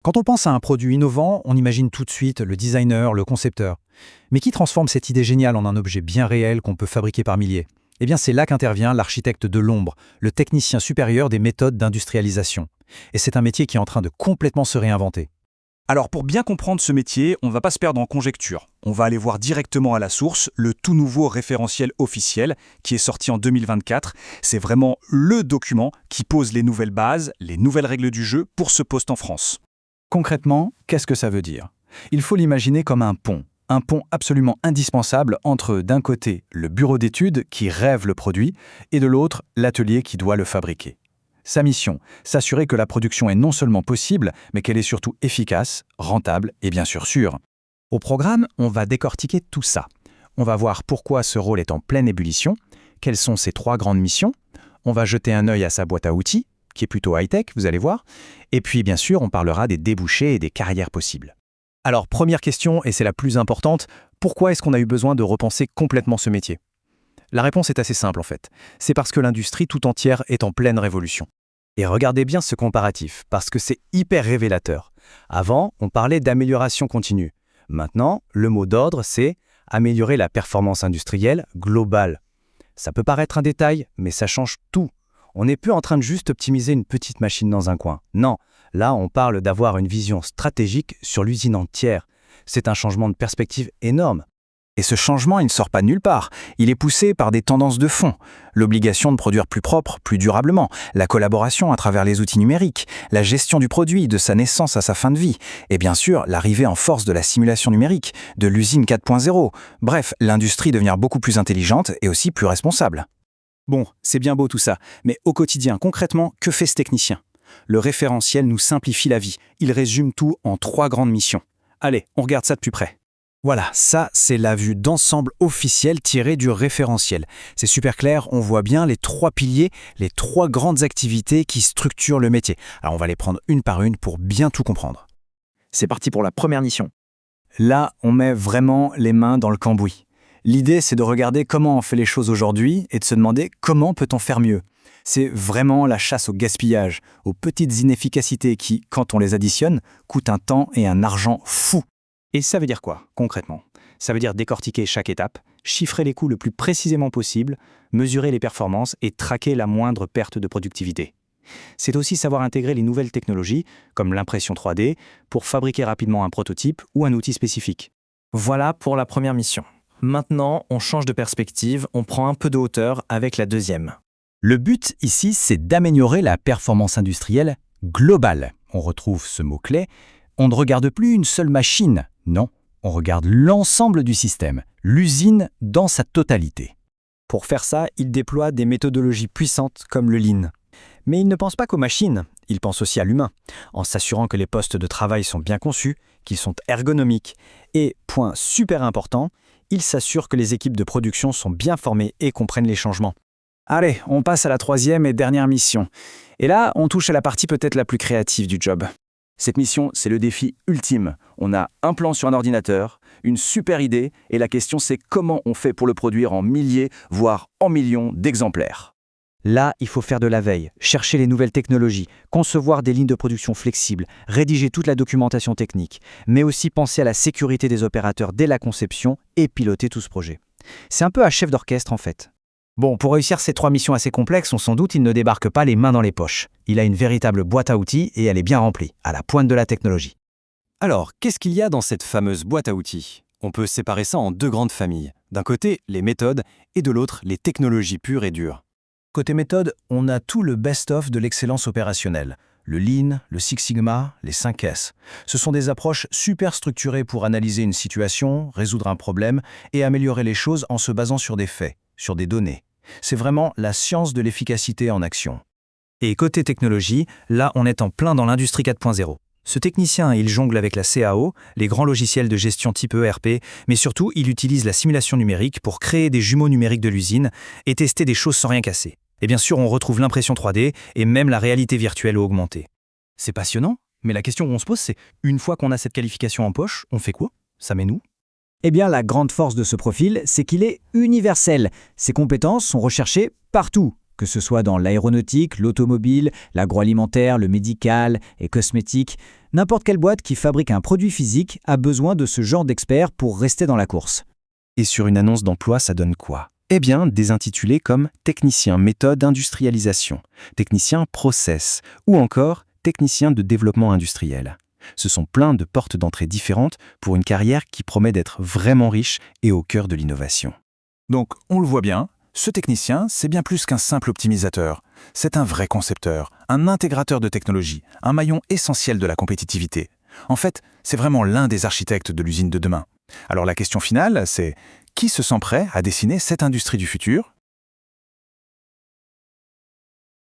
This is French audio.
Quand on pense à un produit innovant, on imagine tout de suite le designer, le concepteur. Mais qui transforme cette idée géniale en un objet bien réel qu'on peut fabriquer par milliers? Eh bien, c'est là qu'intervient l'architecte de l'ombre, le technicien supérieur des méthodes d'industrialisation. Et c'est un métier qui est en train de complètement se réinventer. Alors pour bien comprendre ce métier, on ne va pas se perdre en conjectures. On va aller voir directement à la source le tout nouveau référentiel officiel qui est sorti en 2024. C'est vraiment le document qui pose les nouvelles bases, les nouvelles règles du jeu pour ce poste en France. Concrètement, qu'est-ce que ça veut dire? Il faut l'imaginer comme un pont absolument indispensable entre, d'un côté, le bureau d'études qui rêve le produit, et de l'autre, l'atelier qui doit le fabriquer. Sa mission, s'assurer que la production est non seulement possible, mais qu'elle est surtout efficace, rentable et bien sûr sûre. Au programme, on va décortiquer tout ça. On va voir pourquoi ce rôle est en pleine ébullition, quelles sont ses 3 grandes missions, on va jeter un œil à sa boîte à outils, qui est plutôt high-tech, vous allez voir, et puis bien sûr, on parlera des débouchés et des carrières possibles. Alors, première question, et c'est la plus importante, pourquoi est-ce qu'on a eu besoin de repenser complètement ce métier? La réponse est assez simple en fait. C'est parce que l'industrie tout entière est en pleine révolution. Et regardez bien ce comparatif, parce que c'est hyper révélateur. Avant, on parlait d'amélioration continue. Maintenant, le mot d'ordre, c'est améliorer la performance industrielle globale. Ça peut paraître un détail, mais ça change tout. On n'est plus en train de juste optimiser une petite machine dans un coin. Non, là, on parle d'avoir une vision stratégique sur l'usine entière. C'est un changement de perspective énorme. Et ce changement, il ne sort pas de nulle part. Il est poussé par des tendances de fond. L'obligation de produire plus propre, plus durablement, la collaboration à travers les outils numériques, la gestion du produit de sa naissance à sa fin de vie, et bien sûr, l'arrivée en force de la simulation numérique, de l'usine 4.0. Bref, l'industrie devient beaucoup plus intelligente et aussi plus responsable. Bon, c'est bien beau tout ça, mais au quotidien, concrètement, que fait ce technicien? Le référentiel nous simplifie la vie. Il résume tout en 3 grandes missions. Allez, on regarde ça de plus près. Voilà, ça, c'est la vue d'ensemble officielle tirée du référentiel. C'est super clair, on voit bien les 3 piliers, les 3 grandes activités qui structurent le métier. Alors, on va les prendre une par une pour bien tout comprendre. C'est parti pour la première mission. Là, on met vraiment les mains dans le cambouis. L'idée, c'est de regarder comment on fait les choses aujourd'hui et de se demander comment peut-on faire mieux. C'est vraiment la chasse au gaspillage, aux petites inefficacités qui, quand on les additionne, coûtent un temps et un argent fou. Et ça veut dire quoi, concrètement? Ça veut dire décortiquer chaque étape, chiffrer les coûts le plus précisément possible, mesurer les performances et traquer la moindre perte de productivité. C'est aussi savoir intégrer les nouvelles technologies, comme l'impression 3D, pour fabriquer rapidement un prototype ou un outil spécifique. Voilà pour la première mission. Maintenant, on change de perspective, on prend un peu de hauteur avec la deuxième. Le but ici, c'est d'améliorer la performance industrielle globale. On retrouve ce mot-clé. On ne regarde plus une seule machine, non, on regarde l'ensemble du système, l'usine dans sa totalité. Pour faire ça, il déploie des méthodologies puissantes comme le Lean. Mais il ne pense pas qu'aux machines, il pense aussi à l'humain, en s'assurant que les postes de travail sont bien conçus, qu'ils sont ergonomiques. Et, point super important, il s'assure que les équipes de production sont bien formées et comprennent les changements. Allez, on passe à la 3e et dernière mission. Et là, on touche à la partie peut-être la plus créative du job. Cette mission, c'est le défi ultime. On a un plan sur un ordinateur, une super idée, et la question c'est comment on fait pour le produire en milliers, voire en millions d'exemplaires. Là, il faut faire de la veille, chercher les nouvelles technologies, concevoir des lignes de production flexibles, rédiger toute la documentation technique, mais aussi penser à la sécurité des opérateurs dès la conception et piloter tout ce projet. C'est un peu un chef d'orchestre en fait. Bon, pour réussir ces 3 missions assez complexes, on s'en doute, il ne débarque pas les mains dans les poches. Il a une véritable boîte à outils et elle est bien remplie, à la pointe de la technologie. Alors, qu'est-ce qu'il y a dans cette fameuse boîte à outils? On peut séparer ça en 2 grandes familles. D'un côté, les méthodes, et de l'autre, les technologies pures et dures. Côté méthode, on a tout le best-of de l'excellence opérationnelle. Le Lean, le Six Sigma, les 5S. Ce sont des approches super structurées pour analyser une situation, résoudre un problème et améliorer les choses en se basant sur des faits, sur des données. C'est vraiment la science de l'efficacité en action. Et côté technologie, là on est en plein dans l'industrie 4.0. Ce technicien, il jongle avec la CAO, les grands logiciels de gestion type ERP, mais surtout il utilise la simulation numérique pour créer des jumeaux numériques de l'usine et tester des choses sans rien casser. Et bien sûr, on retrouve l'impression 3D et même la réalité virtuelle ou augmentée. C'est passionnant, mais la question qu'on se pose c'est, une fois qu'on a cette qualification en poche, on fait quoi? Ça met nous? Eh bien, la grande force de ce profil, c'est qu'il est universel. Ses compétences sont recherchées partout, que ce soit dans l'aéronautique, l'automobile, l'agroalimentaire, le médical et cosmétique. N'importe quelle boîte qui fabrique un produit physique a besoin de ce genre d'experts pour rester dans la course. Et sur une annonce d'emploi, ça donne quoi? Eh bien, des intitulés comme technicien méthode industrialisation, technicien process ou encore technicien de développement industriel. Ce sont plein de portes d'entrée différentes pour une carrière qui promet d'être vraiment riche et au cœur de l'innovation. Donc, on le voit bien, ce technicien, c'est bien plus qu'un simple optimisateur. C'est un vrai concepteur, un intégrateur de technologie, un maillon essentiel de la compétitivité. En fait, c'est vraiment l'un des architectes de l'usine de demain. Alors la question finale, c'est qui se sent prêt à dessiner cette industrie du futur?